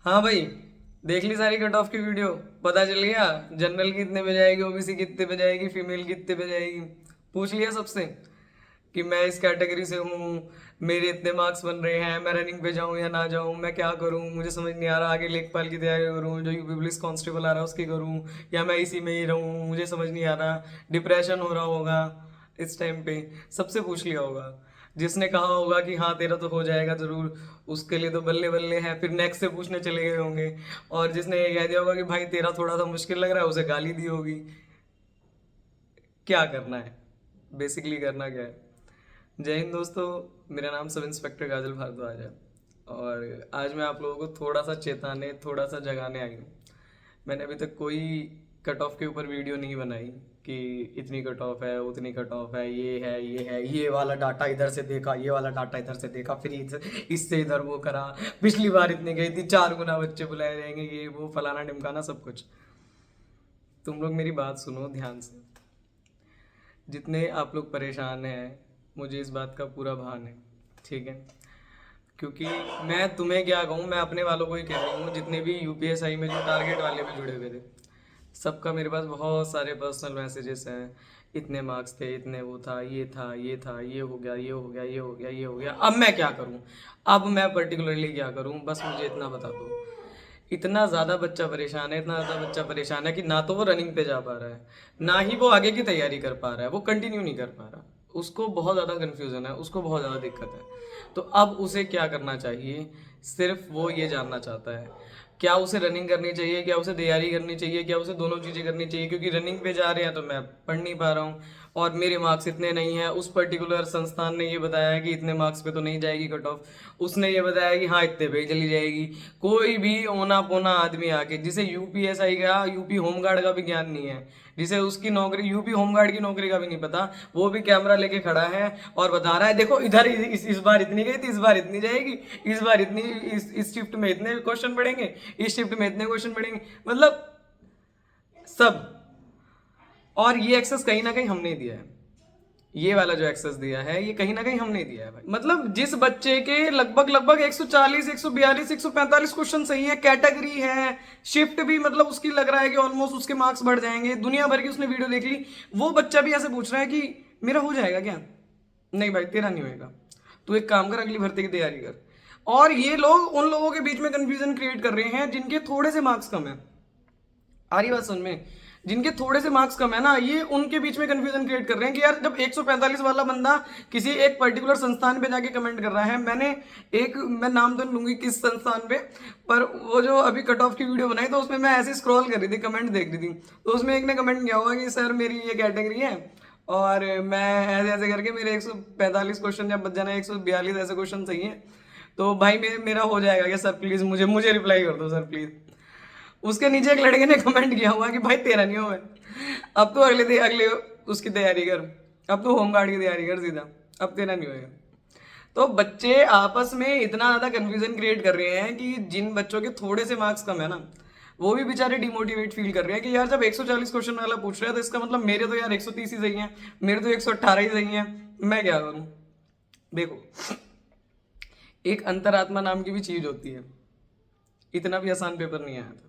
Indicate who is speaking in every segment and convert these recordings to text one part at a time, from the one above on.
Speaker 1: हाँ भाई, देख ली सारी कट ऑफ की वीडियो। पता चल गया जनरल की इतने पे जाएगी, ओबीसी कितने पे जाएगी, फीमेल कितने पे जाएगी। पूछ लिया सबसे कि मैं इस कैटेगरी से हूँ, मेरे इतने मार्क्स बन रहे हैं, मैं रनिंग पे जाऊँ या ना जाऊँ, मैं क्या करूँ, मुझे समझ नहीं आ रहा। आगे लेखपाल की तैयारी करूँ, जो यूपी पुलिस कांस्टेबल आ रहा है उसकी करूँ, या मैं इसी में ही रहूँ, मुझे समझ नहीं आ रहा। डिप्रेशन हो रहा होगा इस टाइम पे, सबसे पूछ लिया होगा। जिसने कहा होगा कि हाँ तेरा तो हो जाएगा जरूर, उसके लिए तो बल्ले बल्ले है, फिर नेक्स्ट से पूछने चले गए होंगे। और जिसने ये कह दिया होगा कि भाई तेरा थोड़ा सा मुश्किल लग रहा है, उसे गाली दी होगी। क्या करना है, बेसिकली करना क्या है। जय हिंद दोस्तों, मेरा नाम सब इंस्पेक्टर काजल भारद्वाज है। और आज मैं आप लोगों को थोड़ा सा चेताने, थोड़ा सा जगाने आई हूँ। मैंने अभी तक कोई कट ऑफ के ऊपर वीडियो नहीं बनाई कि इतनी कट ऑफ है, उतनी कट ऑफ है, ये है, ये है, ये वाला डाटा इधर से देखा, ये वाला डाटा इधर से देखा, फिर इससे इधर वो करा, पिछली बार इतनी गई थी, 4 गुना बच्चे बुलाए जाएंगे, ये वो फलाना ढिमकाना सब कुछ। तुम लोग मेरी बात सुनो ध्यान से। जितने आप लोग परेशान हैं, मुझे इस बात का पूरा भान है, ठीक है। क्योंकि मैं तुम्हें क्या कहूँ, मैं अपने वालों को ही कह रही हूँ, जितने भी यूपीएसआई में जो टारगेट वाले में जुड़े हुए थे, सबका मेरे पास बहुत सारे पर्सनल मैसेजेस हैं। इतने मार्क्स थे, इतने वो था, ये था, ये था, ये हो गया, ये हो गया, ये हो गया, ये हो गया, अब मैं क्या करूँ। अब मैं पर्टिकुलरली क्या करूँ, बस मुझे इतना बता दो। इतना ज़्यादा बच्चा परेशान है, इतना ज़्यादा बच्चा परेशान है कि ना तो वो रनिंग पे जा पा रहा है, ना ही वो आगे की तैयारी कर पा रहा है, वो कंटिन्यू नहीं कर पा रहा। उसको बहुत ज़्यादा कन्फ्यूज़न है, उसको बहुत ज़्यादा दिक्कत है। तो अब उसे क्या करना चाहिए, सिर्फ वो ये जानना चाहता है। क्या उसे रनिंग करनी चाहिए, क्या उसे तैयारी करनी चाहिए, क्या उसे दोनों चीज़ें करनी चाहिए। क्योंकि रनिंग पे जा रहे हैं तो मैं पढ़ नहीं पा रहा हूँ, और मेरे मार्क्स इतने नहीं हैं। उस पर्टिकुलर संस्थान ने ये बताया है कि इतने मार्क्स पे तो नहीं जाएगी कट ऑफ, उसने ये बताया कि हाँ इतने पे ही चली जाएगी। कोई भी ओना पोना आदमी आके, जिसे यूपीएसआई का, यूपी होमगार्ड का भी ज्ञान नहीं है, जिसे उसकी नौकरी, यूपी होमगार्ड की नौकरी का भी नहीं पता, वो भी कैमरा लेके खड़ा है और बता रहा है देखो इधर इस बार इतनी गई थी, इस बार इतनी जाएगी, इस बार इतनी, इस शिफ्ट में इतने क्वेश्चन पढ़ेंगे, इस शिफ्ट में इतने क्वेश्चन पढ़ेंगे, मतलब सब। और ये एक्सेस कहीं ना कहीं हमने दिया है। ये वाला जो एक्सेस दिया है, ये कहीं ना कहीं हमने दिया है भाई। मतलब जिस बच्चे के लगभग लगभग 140, 142, 145 क्वेश्चन सही है, कैटेगरी है, शिफ्ट भी मतलब उसकी लग रहा है कि ऑलमोस्ट उसके मार्क्स बढ़ जाएंगे, दुनिया भर की उसने वीडियो देख ली, वो बच्चा भी ऐसे पूछ रहा है कि मेरा हो जाएगा क्या। नहीं भाई, तेरा नहीं होएगा। तू एक काम कर, अगली भर्ती की तैयारी कर। और ये लोग उन लोगों के बीच में कंफ्यूजन क्रिएट कर रहे हैं जिनके थोड़े से मार्क्स कम है। आ रही बात समझ में। जिनके थोड़े से मार्क्स कम है ना, ये उनके बीच में कंफ्यूजन क्रिएट कर रहे हैं कि यार जब 145 वाला बंदा किसी एक पर्टिकुलर संस्थान पे जाके कमेंट कर रहा है, मैं नाम तो नहीं लूंगी किस संस्थान पे, पर वो जो अभी कट ऑफ की वीडियो बनाई तो उसमें मैं ऐसे स्क्रॉल कर रही थी, कमेंट देख रही थी, तो उसमें एक ने कमेंट किया हुआ कि सर मेरी ये कैटेगरी है, और मैं ऐसे ऐसे करके मेरे 145 क्वेश्चन या बच जाना 142 ऐसे क्वेश्चन सही है, तो भाई मेरा हो जाएगा क्या सर, प्लीज मुझे मुझे रिप्लाई कर दो सर प्लीज। उसके नीचे एक लड़के ने कमेंट किया हुआ कि भाई तेरा नहीं हुआ, अब तो अगले उसकी तैयारी कर, अब तो होमगार्ड की तैयारी कर सीधा, अब तेरा नहीं होएगा। तो बच्चे आपस में इतना ज्यादा कंफ्यूजन क्रिएट कर रहे हैं कि जिन बच्चों के थोड़े से मार्क्स कम है ना, वो भी बेचारे डिमोटिवेट फील कर रहे हैं कि यार जब 140 क्वेश्चन वाला पूछ रहा है तो इसका मतलब मेरे तो यार 130 ही सही है, मेरे तो 118 ही सही है, मैं क्या करूं। देखो, एक अंतरात्मा नाम की भी चीज होती है। इतना भी आसान पेपर नहीं आया था,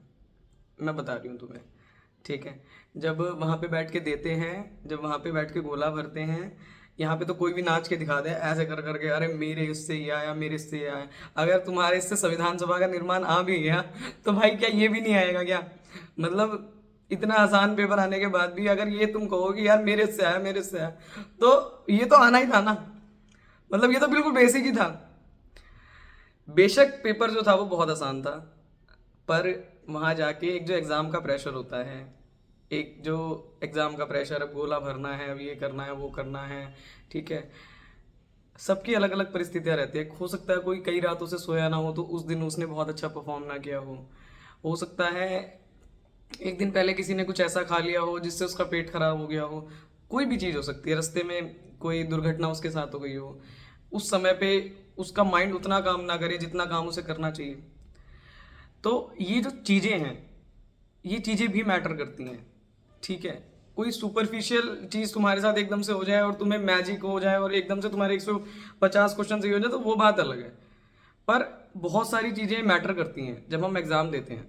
Speaker 1: मैं बता रही हूँ तुम्हें, ठीक है। जब वहाँ पे बैठ के देते हैं, जब वहाँ पे बैठ के गोला भरते हैं, यहाँ पे तो कोई भी नाच के दिखा दे ऐसे कर करके, अरे मेरे इससे ये आया, मेरे इससे ये आया। अगर तुम्हारे इससे संविधान सभा का निर्माण आ भी गया तो भाई क्या ये भी नहीं आएगा क्या। मतलब इतना आसान पेपर आने के बाद भी अगर ये तुम कहो कि यार मेरे इससे आया, मेरे इससे आया, तो ये तो आना ही था ना। मतलब ये तो बिल्कुल बेसिक ही था। बेशक पेपर जो था वो बहुत आसान था, पर वहाँ जाके एक जो एग्ज़ाम का प्रेशर होता है, एक जो एग्ज़ाम का प्रेशर, अब गोला भरना है, अब ये करना है, वो करना है, ठीक है। सबकी अलग अलग परिस्थितियाँ रहती है। हो सकता है कोई कई रातों से सोया ना हो तो उस दिन उसने बहुत अच्छा परफॉर्म ना किया हो सकता है एक दिन पहले किसी ने कुछ ऐसा खा लिया हो जिससे उसका पेट खराब हो गया हो। कोई भी चीज़ हो सकती है, रास्ते में कोई दुर्घटना उसके साथ हो गई हो, उस समय पे उसका माइंड उतना काम ना करे जितना काम उसे करना चाहिए। तो ये जो चीज़ें हैं, ये चीज़ें भी मैटर करती हैं, ठीक है। कोई सुपरफिशियल चीज़ तुम्हारे साथ एकदम से हो जाए और तुम्हें मैजिक हो जाए और एकदम से तुम्हारे 150 क्वेश्चन सही हो जाए तो वो बात अलग है। पर बहुत सारी चीज़ें मैटर करती हैं जब हम एग्ज़ाम देते हैं।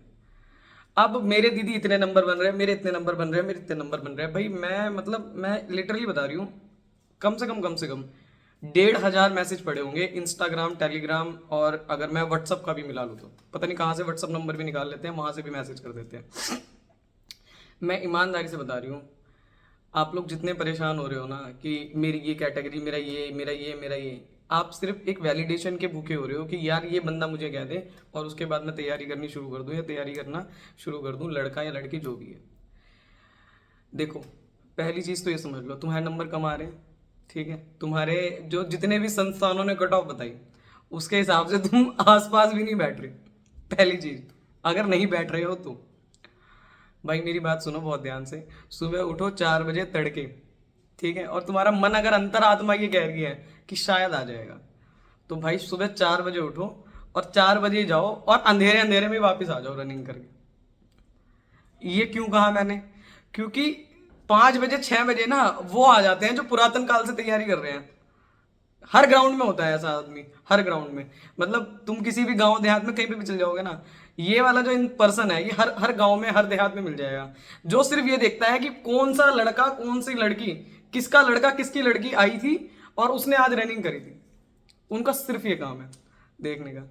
Speaker 1: अब मेरे दीदी इतने नंबर बन रहे हैं, मेरे इतने नंबर बन रहे हैं, मेरे इतने नंबर बन रहे हैं, भाई मैं मतलब मैं लिटरली बता रही हूँ, कम से कम 1,500 मैसेज पड़े होंगे इंस्टाग्राम, टेलीग्राम, और अगर मैं व्हाट्सअप का भी मिला लूँ तो पता नहीं कहाँ से व्हाट्सअप नंबर भी निकाल लेते हैं, वहाँ से भी मैसेज कर देते हैं। मैं ईमानदारी से बता रही हूँ, आप लोग जितने परेशान हो रहे हो ना कि मेरी ये कैटेगरी, मेरा ये, मेरा ये, मेरा ये, आप सिर्फ एक वैलिडेशन के भूखे हो रहे हो कि यार ये बंदा मुझे कह दे और उसके बाद मैं तैयारी करनी शुरू कर दूं या तैयारी करना शुरू कर दूं, लड़का या लड़की जो भी है। देखो, पहली चीज़ तो ये समझ लो, तुम्हारे नंबर कम आ रहे हैं, ठीक है, तुम्हारे जो जितने भी संस्थानों ने कट ऑफ बताई उसके हिसाब से तुम आसपास भी नहीं बैठ रहे। पहली चीज़, अगर नहीं बैठ रहे हो तो भाई मेरी बात सुनो बहुत ध्यान से। सुबह उठो 4 बजे तड़के, ठीक है, और तुम्हारा मन अगर अंतरात्मा ये कह रही है कि शायद आ जाएगा, तो भाई सुबह 4 बजे उठो और 4 बजे जाओ और अंधेरे अंधेरे में वापस आ जाओ रनिंग करके। ये क्यों कहा मैंने? क्योंकि 5 बजे 6 बजे ना वो आ जाते हैं जो पुरातन काल से तैयारी कर रहे हैं। हर ग्राउंड में होता है ऐसा आदमी, हर ग्राउंड में, मतलब तुम किसी भी गांव देहात में कहीं पे भी चल जाओगे ना, ये वाला जो इन पर्सन है ये हर हर गांव में, हर देहात में मिल जाएगा, जो सिर्फ ये देखता है कि कौन सा लड़का, कौन सी लड़की, किसका लड़का किसकी लड़की आई थी और उसने आज रनिंग करी थी। उनका सिर्फ ये काम है देखने का।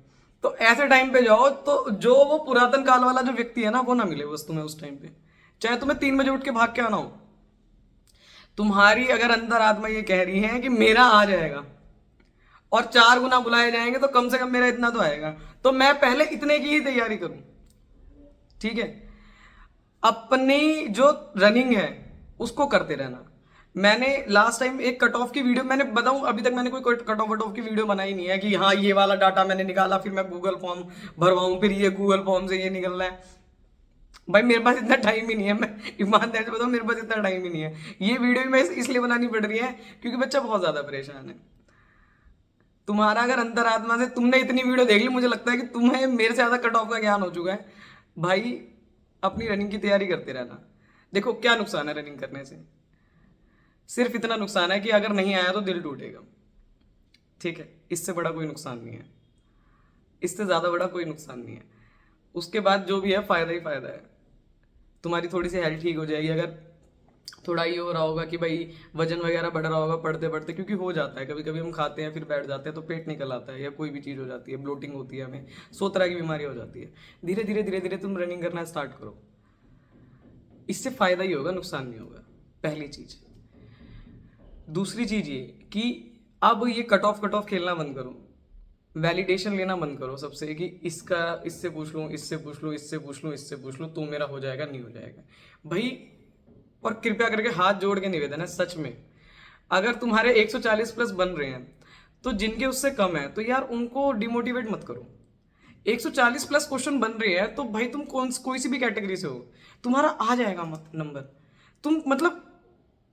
Speaker 1: तो ऐसे टाइम पे जाओ तो जो वो पुरातन काल वाला जो व्यक्ति है ना वो ना मिले बस तुम्हें उस टाइम पे, चाहे तुम्हें 3 बजे उठ के भाग के आना हो। तुम्हारी अगर अंदर आत्मा ये कह रही है कि मेरा आ जाएगा और 4 गुना बुलाए जाएंगे तो कम से कम मेरा इतना तो आएगा, तो मैं पहले इतने की ही तैयारी करूं, ठीक है। अपनी जो रनिंग है उसको करते रहना। मैंने लास्ट टाइम एक कट ऑफ की वीडियो, मैंने बताऊं अभी तक मैंने कोई कट ऑफ की वीडियो बनाई नहीं है कि हाँ ये वाला डाटा मैंने निकाला फिर मैं गूगल फॉर्म भरवाऊं फिर ये गूगल फॉर्म से ये निकल रहा है। भाई मेरे पास इतना टाइम ही नहीं है, मैं ईमानदारी से बताऊं, मेरे पास इतना टाइम ही नहीं है। ये वीडियो भी मैं इसलिए बनानी पड़ रही है क्योंकि बच्चा बहुत ज्यादा परेशान है। तुम्हारा अगर अंतरात्मा से तुमने इतनी वीडियो देख ली, मुझे लगता है कि तुम्हें मेरे से ज्यादा कट ऑफ का ज्ञान हो चुका है। भाई अपनी रनिंग की तैयारी करते रहना। देखो क्या नुकसान है रनिंग करने से, सिर्फ इतना नुकसान है कि अगर नहीं आया तो दिल टूटेगा, ठीक है, इससे बड़ा कोई नुकसान नहीं है, इससे ज्यादा बड़ा कोई नुकसान नहीं है। उसके बाद जो भी है फायदा ही फायदा है। तुम्हारी थोड़ी सी हेल्थ ठीक हो जाएगी, अगर थोड़ा ये हो रहा होगा कि भाई वजन वगैरह बढ़ रहा होगा पढ़ते पढ़ते, क्योंकि हो जाता है कभी कभी, हम खाते हैं फिर बैठ जाते हैं तो पेट निकल आता है या कोई भी चीज़ हो जाती है, ब्लोटिंग होती है, हमें 100 तरह की बीमारी हो जाती है। धीरे धीरे धीरे धीरे तुम रनिंग करना स्टार्ट करो, इससे फायदा ही होगा, नुकसान नहीं होगा, पहली चीज। दूसरी चीज ये कि अब ये कट ऑफ खेलना बंद करो, वैलिडेशन लेना बंद करो सबसे कि इसका इससे पूछ लूँ, इससे पूछ लूँ, इससे पूछ लूँ, इससे पूछ लूँ तो मेरा हो जाएगा नहीं हो जाएगा भाई। और कृपया करके हाथ जोड़ के निवेदन है, सच में अगर तुम्हारे 140 प्लस बन रहे हैं तो जिनके उससे कम है तो यार उनको डिमोटिवेट मत करो। 140 प्लस क्वेश्चन बन रहे हैं तो भाई तुम कोई सी भी कैटेगरी से हो, तुम्हारा आ जाएगा नंबर। तुम मतलब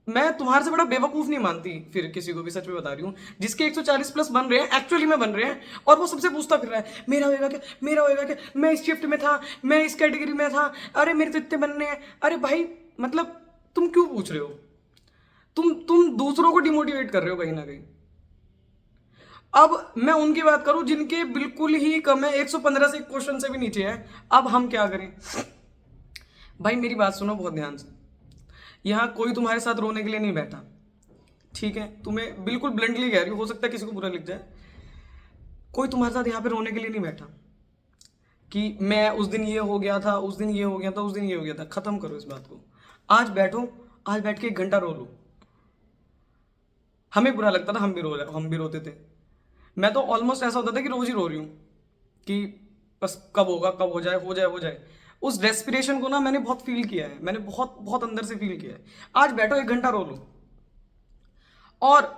Speaker 1: मैं तुम्हारे से बड़ा बेवकूफ नहीं मानती फिर किसी को भी, सच में बता रही हूँ, जिसके 140 प्लस बन रहे हैं, एक्चुअली में बन रहे हैं, और वो सबसे पूछता फिर रहा है मेरा होएगा क्या, मेरा होएगा क्या, मैं इस शिफ्ट में था, मैं इस कैटेगरी में था, अरे मेरे तो इतने बनने हैं। अरे भाई मतलब तुम क्यों पूछ रहे हो? तुम दूसरों को डिमोटिवेट कर रहे हो कहीं ना कहीं। अब मैं उनकी बात करूं जिनके बिल्कुल ही कम है, 115 से क्वेश्चन से भी नीचे है, अब हम क्या करें? भाई मेरी बात सुनो बहुत ध्यान से, यहाँ कोई तुम्हारे साथ रोने के लिए नहीं बैठा, ठीक है, तुम्हें बिल्कुल ब्लंटली कह रही हूँ, हो सकता है किसी को बुरा लग जाए, कोई तुम्हारे साथ यहाँ पे रोने के लिए नहीं बैठा कि मैं उस दिन ये हो गया था, उस दिन ये हो गया था, उस दिन ये हो गया था। खत्म करो इस बात को, आज बैठो, आज बैठ के 1 घंटा रो लो। हमें बुरा लगता था, हम भी रोते थे। मैं तो ऑलमोस्ट ऐसा होता था कि रोज ही रो रही हूँ कि बस कब होगा, कब हो जाए, हो जाए, हो जाए। उस डेस्पिरेशन को ना मैंने बहुत फील किया है, मैंने बहुत बहुत अंदर से फील किया है। आज बैठो 1 घंटा रो लो और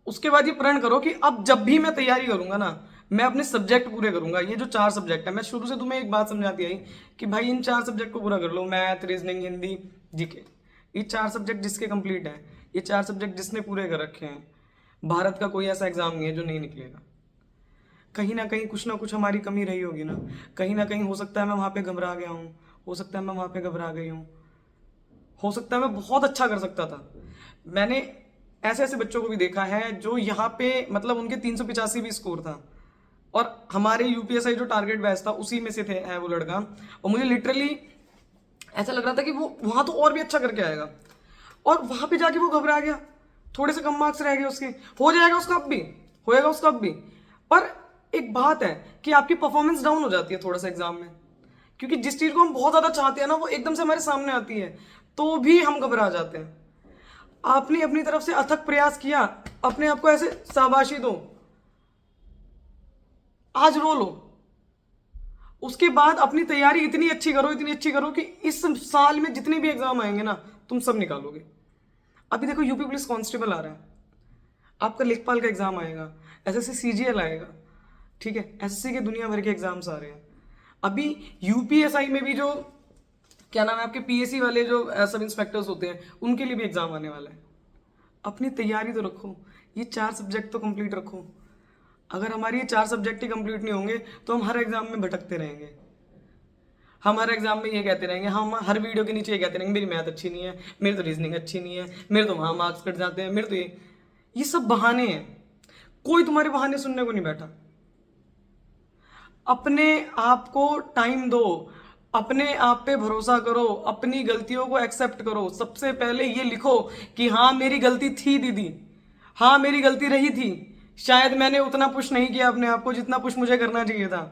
Speaker 1: उसके बाद ये प्रण करो कि अब जब भी मैं तैयारी करूंगा ना, मैं अपने सब्जेक्ट पूरे करूंगा। ये जो 4 सब्जेक्ट है, मैं शुरू से तुम्हें एक बात समझाती आई कि भाई इन 4 सब्जेक्ट को पूरा कर लो, मैथ, रीजनिंग, हिंदी, जीके। ये 4 सब्जेक्ट जिसके कंप्लीट है, ये 4 सब्जेक्ट जिसने पूरे कर रखे हैं, भारत का कोई ऐसा एग्जाम नहीं है जो नहीं निकलेगा। कहीं ना कहीं कुछ ना कुछ हमारी कमी रही होगी ना कहीं हो सकता है मैं वहाँ पे घबरा गया हूँ, हो सकता है मैं वहाँ पे घबरा गई हूँ, हो सकता है मैं बहुत अच्छा कर सकता था। मैंने ऐसे ऐसे बच्चों को भी देखा है जो यहाँ पे मतलब उनके 385 भी स्कोर था, और हमारे यूपीएसआई जो टारगेट बैच था उसी में से है वो लड़का, और मुझे लिटरली ऐसा लग रहा था कि वो वहां तो और भी अच्छा करके आएगा, और वहां पे जाके वो घबरा गया, थोड़े से कम मार्क्स रह गए उसके। हो जाएगा उसका अब भी, होएगा उसका अब भी, पर एक बात है कि आपकी परफॉर्मेंस डाउन हो जाती है थोड़ा सा एग्जाम में, क्योंकि जिस चीज को हम बहुत ज्यादा चाहते हैं ना वो एकदम से हमारे सामने आती है, तो भी हम घबरा जाते हैं। आपने अपनी तरफ से अथक प्रयास किया, अपने आप को ऐसे शाबाशी दो, आज रो लो, उसके बाद अपनी तैयारी इतनी अच्छी करो, इतनी अच्छी करो कि इस साल में जितने भी एग्जाम आएंगे ना तुम सब निकालोगे। अभी देखो यूपी पुलिस कांस्टेबल आ रहा है, आपका लेखपाल का एग्जाम आएगा, एसएससी सीजीएल आएगा, ठीक है, एसएससी के दुनिया भर के एग्जाम्स आ रहे हैं। अभी यूपीएसआई में भी जो क्या नाम है आपके पीएससी वाले जो सब इंस्पेक्टर्स होते हैं उनके लिए भी एग्जाम आने वाला है। अपनी तैयारी तो रखो, ये 4 सब्जेक्ट तो कंप्लीट रखो। अगर हमारी ये 4 सब्जेक्ट ही कंप्लीट नहीं होंगे तो हम हर एग्जाम में भटकते रहेंगे, हम हर एग्जाम में ये कहते रहेंगे, हम हर वीडियो के नीचे ये कहते रहेंगे मेरी मैथ अच्छी नहीं है, मेरी तो रीजनिंग अच्छी नहीं है, मेरे तो वहाँ मार्क्स कट जाते हैं, मेरे तो ये सब बहाने हैं। कोई तुम्हारे बहाने सुनने को नहीं बैठा। अपने आप को टाइम दो, अपने आप पे भरोसा करो, अपनी गलतियों को एक्सेप्ट करो। सबसे पहले ये लिखो कि हाँ मेरी गलती थी दीदी, हाँ मेरी गलती रही थी, शायद मैंने उतना पुश नहीं किया अपने आप को जितना पुश मुझे करना चाहिए था,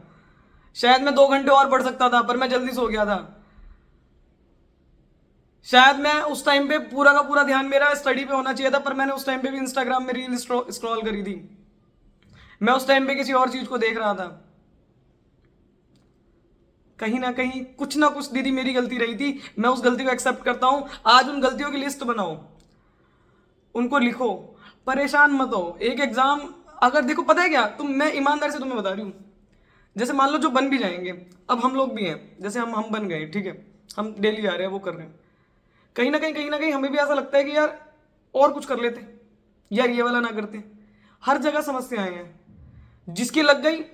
Speaker 1: शायद मैं 2 घंटे और पढ़ सकता था पर मैं जल्दी सो गया था, शायद मैं उस टाइम पे पूरा का पूरा ध्यान मेरा स्टडी पे होना चाहिए था पर मैंने उस टाइम पे भी इंस्टाग्राम में रील स्क्रॉल करी थी, मैं उस टाइम पे किसी और चीज को देख रहा था। कहीं ना कुछ दीदी मेरी गलती रही थी, मैं उस गलती को एक्सेप्ट करता हूं। आज उन गलतियों की लिस्ट बनाओ, उनको लिखो, परेशान मत हो। एक एग्जाम अगर देखो पता है क्या, मैं ईमानदारी से तुम्हें बता रही हूँ, जैसे मान लो जो बन भी जाएंगे, अब हम लोग भी हैं, जैसे हम बन गए, ठीक है, हम डेली जा रहे हैं वो कर रहे हैं, कहीं ना कहीं हमें भी ऐसा लगता है कि यार और कुछ कर लेते, यार ये वाला ना करते। हर जगह समस्याएं हैं, जिसकी लग गई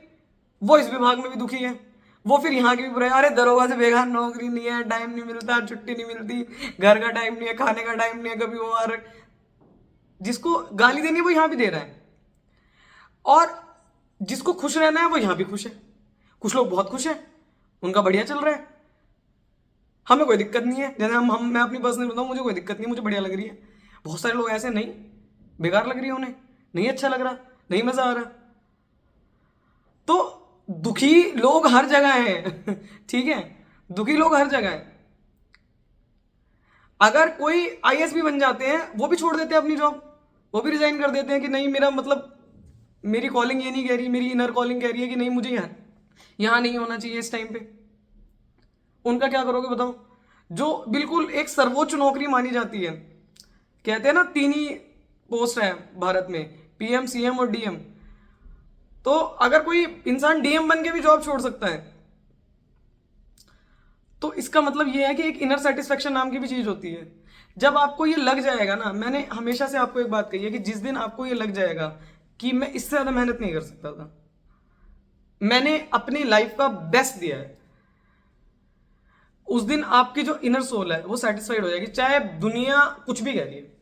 Speaker 1: वो इस विभाग में भी दुखी है, वो फिर यहाँ की भी बुराई, अरे दरोगा से बेकार नौकरी नहीं है, टाइम नहीं मिलता, छुट्टी नहीं मिलती, घर का टाइम नहीं है, खाने का टाइम नहीं है, कभी वो आ रहा, जिसको गाली देनी है वो यहाँ भी दे रहा है, और जिसको खुश रहना है वो यहाँ भी खुश है। कुछ लोग बहुत खुश हैं, उनका बढ़िया चल रहा है, हमें कोई दिक्कत नहीं है, जैसे मैं अपनी पर्सनल बताऊं, मुझे कोई दिक्कत नहीं है, मुझे बढ़िया लग रही है। बहुत सारे लोग ऐसे नहीं, बेकार लग रही है उन्हें, नहीं अच्छा लग रहा, नहीं मजा आ रहा। तो दुखी लोग हर जगह हैं ठीक है, दुखी लोग हर जगह हैं। अगर कोई आईएएस भी बन जाते हैं वो भी छोड़ देते हैं अपनी जॉब, वो भी रिजाइन कर देते हैं कि नहीं मेरा मतलब मेरी कॉलिंग ये नहीं कह रही, मेरी इनर कॉलिंग कह रही है कि नहीं मुझे यहाँ नहीं होना चाहिए इस टाइम पे। उनका क्या करोगे बताओ, जो बिल्कुल एक सर्वोच्च नौकरी मानी जाती है। कहते हैं ना 3 ही पोस्ट है भारत में, पीएम, सीएम और डीएम। तो अगर कोई इंसान डीएम बन के भी जॉब छोड़ सकता है तो इसका मतलब ये है कि एक इनर सेटिस्फेक्शन नाम की भी चीज होती है। जब आपको ये लग जाएगा ना, मैंने हमेशा से आपको एक बात कही है कि जिस दिन आपको ये लग जाएगा कि मैं इससे ज्यादा मेहनत नहीं कर सकता था, मैंने अपनी लाइफ का बेस्ट दिया है, उस दिन आपकी जो इनर सोल है वो सेटिस्फाइड हो जाएगी, चाहे दुनिया कुछ भी कह रही है।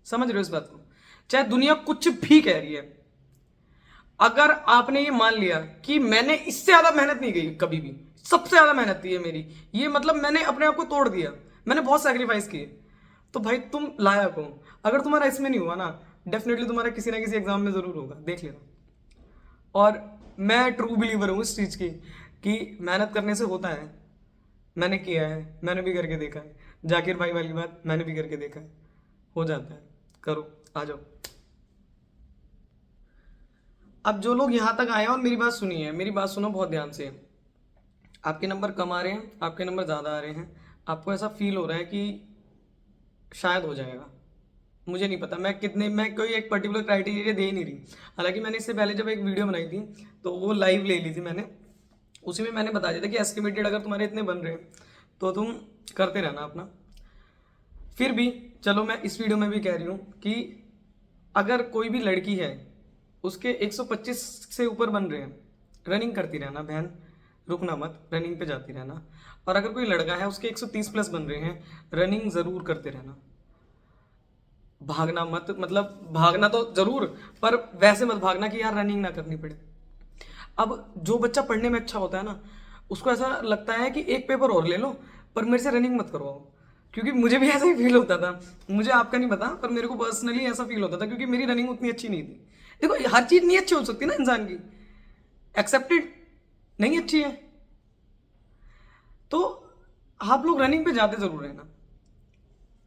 Speaker 1: समझ रहे हो इस बात को? चाहे दुनिया कुछ भी कह रही है, अगर आपने ये मान लिया कि मैंने इससे ज्यादा मेहनत नहीं की कभी भी, सबसे ज्यादा मेहनत की है मेरी, ये मतलब मैंने अपने आप को तोड़ दिया, मैंने बहुत सैक्रिफाइस किए, तो भाई तुम लायक हो। अगर तुम्हारा इसमें नहीं हुआ ना, डेफिनेटली तुम्हारा किसी ना किसी एग्जाम में जरूर होगा, देख लेना। और मैं ट्रू बिलीवर हूँ इस चीज की कि मेहनत करने से होता है, मैंने किया है, मैंने भी करके देखा है, जाकिर भाई वाली बात मैंने भी करके देखा है, हो जाता है, करो, आ जाओ। अब जो लोग यहाँ तक आए हैं और मेरी बात सुनी है, मेरी बात सुनो बहुत ध्यान से। आपके नंबर कम आ रहे हैं, आपके नंबर ज़्यादा आ रहे हैं, आपको ऐसा फील हो रहा है कि शायद हो जाएगा, मुझे नहीं पता मैं कोई एक पर्टिकुलर क्राइटेरिया दे ही नहीं रही। हालांकि मैंने इससे पहले जब एक वीडियो बनाई थी तो वो लाइव ले ली थी मैंने, उसी में मैंने बता दिया था कि एस्टिमेटेड अगर तुम्हारे इतने बन रहे हैं तो तुम करते रहना अपना। फिर भी चलो मैं इस वीडियो में भी कह रही हूँ कि अगर कोई भी लड़की है उसके 125 से ऊपर बन रहे हैं, रनिंग करती रहना बहन, रुकना मत, रनिंग पे जाती रहना। और अगर कोई लड़का है उसके 130 प्लस बन रहे हैं, रनिंग ज़रूर करते रहना। भागना मत, मतलब भागना तो जरूर, पर वैसे मत भागना कि यार रनिंग ना करनी पड़े। अब जो बच्चा पढ़ने में अच्छा होता है ना, उसको ऐसा लगता है कि एक पेपर और ले लो, पर मेरे से रनिंग मत करवाओ। क्योंकि मुझे भी ऐसा ही फील होता था, मुझे आपका नहीं पता, पर मेरे को पर्सनली ऐसा फील होता था, क्योंकि मेरी रनिंग उतनी अच्छी नहीं थी। देखो, हर चीज़ नहीं अच्छी हो सकती ना इंसान की, एक्सेप्टेड नहीं अच्छी है। तो आप लोग रनिंग पे जाते जरूर है ना।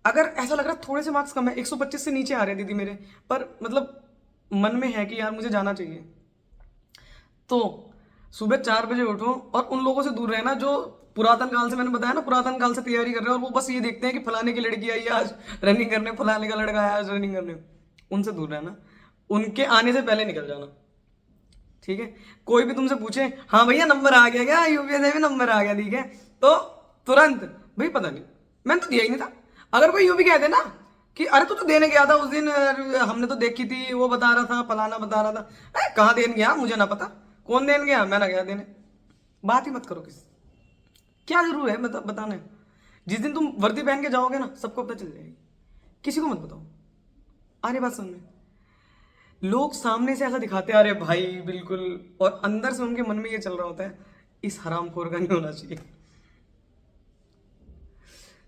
Speaker 1: अगर ऐसा लग रहा है थोड़े से मार्क्स कम है, 125 से नीचे आ रहे दीदी मेरे, पर मतलब मन में है कि यार मुझे जाना चाहिए, तो सुबह 4 बजे उठो और उन लोगों से दूर रहना जो पुरातन काल से, मैंने बताया ना, पुरातन काल से तैयारी कर रहे हैं और वो बस ये देखते हैं कि फलाने की लड़की आई आज रनिंग करने, फलाने का लड़का आया आज रनिंग करने। उनसे दूर रहना, उनके आने से पहले निकल जाना। ठीक है, कोई भी तुमसे पूछे हाँ भैया नंबर आ गया क्या, यूपीएससी में नंबर आ गया, ठीक है, तो तुरंत भाई पता नहीं, मैंने तो दिया ही नहीं था। अगर कोई यूं भी कह दे ना कि अरे तू तो देने गया था उस दिन, हमने तो देखी थी, वो बता रहा था, फलाना बता रहा था, कहाँ देने गया मुझे ना पता, कौन देने गया, मैं ना गया देने। बात ही मत करो किसी, क्या जरूर है मतलब बताने। जिस दिन तुम वर्दी पहन के जाओगे ना, सबको पता चल जाएगी, किसी को मत बताओ। अरे बात समझ में, लोग सामने से ऐसा दिखाते हैं अरे भाई बिल्कुल, और अंदर से उनके मन में ये चल रहा होता है इस हरामखोर का नहीं होना चाहिए।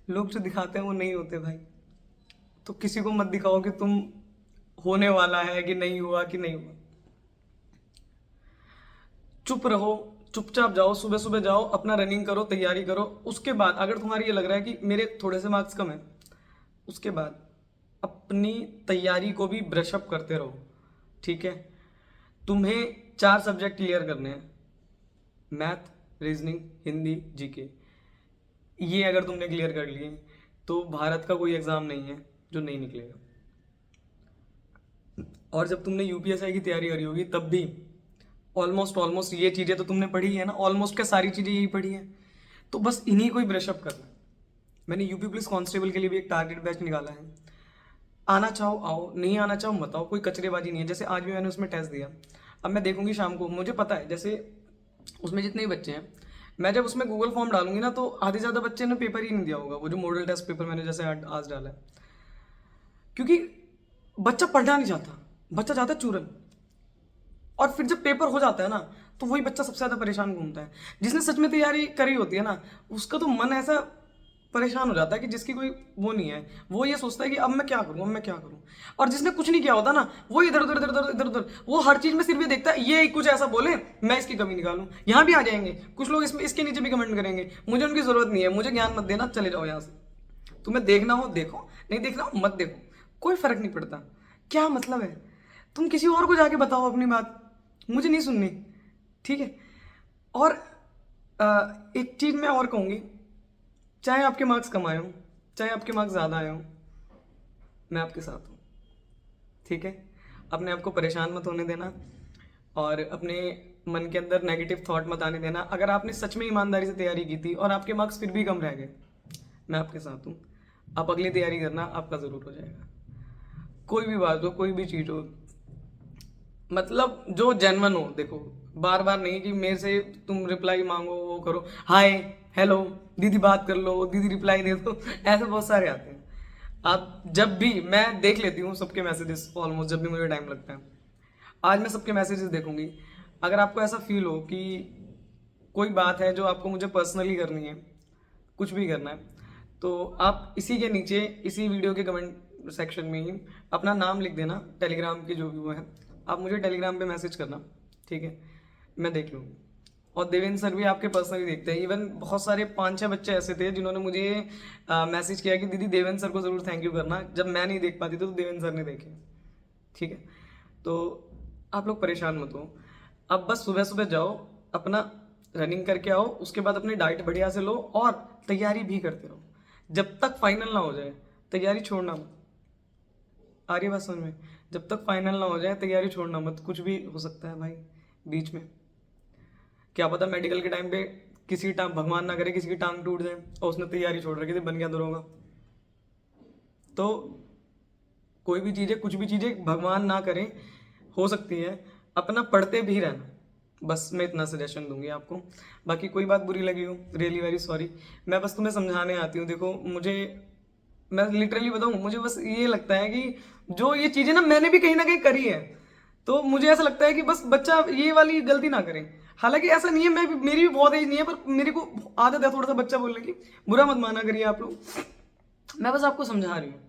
Speaker 1: लोग जो दिखाते हैं वो नहीं होते भाई। तो किसी को मत दिखाओ कि तुम होने वाला है कि नहीं हुआ कि नहीं हुआ। चुप रहो, चुपचाप जाओ, सुबह सुबह जाओ, अपना रनिंग करो, तैयारी करो। उसके बाद अगर तुम्हारी ये लग रहा है कि मेरे थोड़े से मार्क्स कम है, उसके बाद अपनी तैयारी को भी ब्रशअप करते रहो। ठीक है, तुम्हें 4 सब्जेक्ट क्लियर करने हैं, मैथ, रीजनिंग, हिंदी, जीके। ये अगर तुमने क्लियर कर लिए तो भारत का कोई एग्ज़ाम नहीं है जो नहीं निकलेगा। और जब तुमने यूपीएसआई की तैयारी करी होगी तब भी ऑलमोस्ट ऑलमोस्ट ये चीज़ें तो तुमने पढ़ी है ना, ऑलमोस्ट क्या सारी चीज़ें यही पढ़ी हैं, तो बस इन्हीं को ही ब्रशअप करना है। मैंने यूपी पुलिस कांस्टेबल के लिए भी एक टारगेट बैच निकाला है। आना चाहो आओ, नहीं आना चाहो मत आओ, कोई कचरेबाजी नहीं है। जैसे आज भी मैंने उसमें टेस्ट दिया, अब मैं देखूंगी शाम को, मुझे पता है जैसे उसमें जितने भी बच्चे हैं, मैं जब उसमें गूगल फॉर्म डालूंगी ना, तो आधे ज़्यादा बच्चे ने पेपर ही नहीं दिया होगा, वो जो मॉडल टेस्ट पेपर मैंने जैसे आज डाला है। क्योंकि बच्चा पढ़ना नहीं चाहता, बच्चा चाहता है चूरन। और फिर जब पेपर हो जाता है ना, तो वही बच्चा सबसे ज़्यादा परेशान घूमता है। जिसने सच में तैयारी करी होती है ना, उसका तो मन ऐसा परेशान हो जाता है कि जिसकी कोई वो नहीं है, वो ये सोचता है कि अब मैं क्या करूं, अब मैं क्या करूं। और जिसने कुछ नहीं किया होता ना, वो इधर उधर इधर उधर इधर उधर, वो हर चीज में सिर्फ ये देखता है ये कुछ ऐसा बोले मैं इसकी कमी निकालूं। यहाँ भी आ जाएंगे कुछ लोग, इसमें इसके नीचे भी कमेंट करेंगे, मुझे उनकी जरूरत नहीं है, मुझे ज्ञान मत देना, चले जाओ यहाँ से। तुम्हें देखना हो देखो, नहीं देखना हो मत देखो, कोई फर्क नहीं पड़ता। क्या मतलब है, तुम किसी और को जाके बताओ अपनी बात, मुझे नहीं सुननी। ठीक है, और एक चीज मैं और कहूंगी, चाहे आपके मार्क्स कम आए हों, चाहे आपके मार्क्स ज़्यादा आए हों, मैं आपके साथ हूँ। ठीक है, अपने आप को परेशान मत होने देना और अपने मन के अंदर नेगेटिव थॉट मत आने देना। अगर आपने सच में ईमानदारी से तैयारी की थी और आपके मार्क्स फिर भी कम रह गए, मैं आपके साथ हूँ। आप अगली तैयारी करना, आपका ज़रूर हो जाएगा। कोई भी बात हो, कोई भी चीज़ हो, मतलब जो जेन्युइन हो। देखो, बार बार नहीं कि मेरे से तुम रिप्लाई मांगो, वो करो, हाय हेलो दीदी बात कर लो, दीदी रिप्लाई दे दो, ऐसे बहुत सारे आते हैं। आप जब भी, मैं देख लेती हूँ सबके मैसेजेस ऑलमोस्ट, जब भी मुझे टाइम लगता है, आज मैं सबके मैसेजेस देखूंगी। अगर आपको ऐसा फील हो कि कोई बात है जो आपको मुझे पर्सनली करनी है, कुछ भी करना है, तो आप इसी के नीचे, इसी वीडियो के कमेंट सेक्शन में ही अपना नाम लिख देना, टेलीग्राम की जो भी वो है, आप मुझे टेलीग्राम पे मैसेज करना। ठीक है, मैं देख लूँगी। और देवेंद्र सर भी आपके पर्सनली देखते हैं। इवन बहुत सारे 5-6 बच्चे ऐसे थे जिन्होंने मुझे मैसेज किया कि दीदी देवेंद्र सर को ज़रूर थैंक यू करना, जब मैं नहीं देख पाती तो देवेंद्र सर ने देखे। ठीक है, तो आप लोग परेशान मत हो, अब बस सुबह सुबह जाओ, अपना रनिंग करके आओ, उसके बाद अपनी डाइट बढ़िया से लो और तैयारी भी करते रहो जब तक फाइनल ना हो जाए। तैयारी छोड़ना मत, आ रही बात समझ में? जब तक फाइनल ना हो जाए तैयारी छोड़ना मत, कुछ भी हो सकता है भाई बीच में। क्या पता मेडिकल के टाइम पे किसी की टांग, भगवान ना करे किसी की टांग टूट जाए और उसने तैयारी छोड़ रखी थी, बन गया दरोगा। तो कोई भी चीज़ें, कुछ भी चीज़ें भगवान ना करें, हो सकती है, अपना पढ़ते भी रहना। बस मैं इतना सजेशन दूंगी आपको। बाकी कोई बात बुरी लगी हो, रियली वेरी सॉरी। मैं बस तुम्हें समझाने आती हूँ। देखो, मुझे मैं लिटरली बताऊं, मुझे बस ये लगता है कि जो ये चीजें ना मैंने भी कहीं ना कहीं करी है, तो मुझे ऐसा लगता है कि बस बच्चा ये वाली गलती ना करे। हालांकि ऐसा नहीं है, मेरी भी बहुत एज नहीं है, पर मेरे को आदत है थोड़ा सा बच्चा बोलने की, बुरा मत माना करिए आप लोग। मैं बस आपको समझा रही हूँ,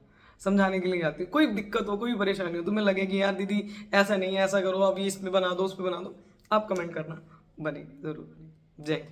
Speaker 1: समझाने के लिए आती हूँ। कोई दिक्कत हो, कोई परेशानी हो, तुम्हें लगे कि यार दीदी ऐसा नहीं है, ऐसा करो, अब ये इस पे बना दो, उस पे बना दो, आप कमेंट करना, बने जरूर। जय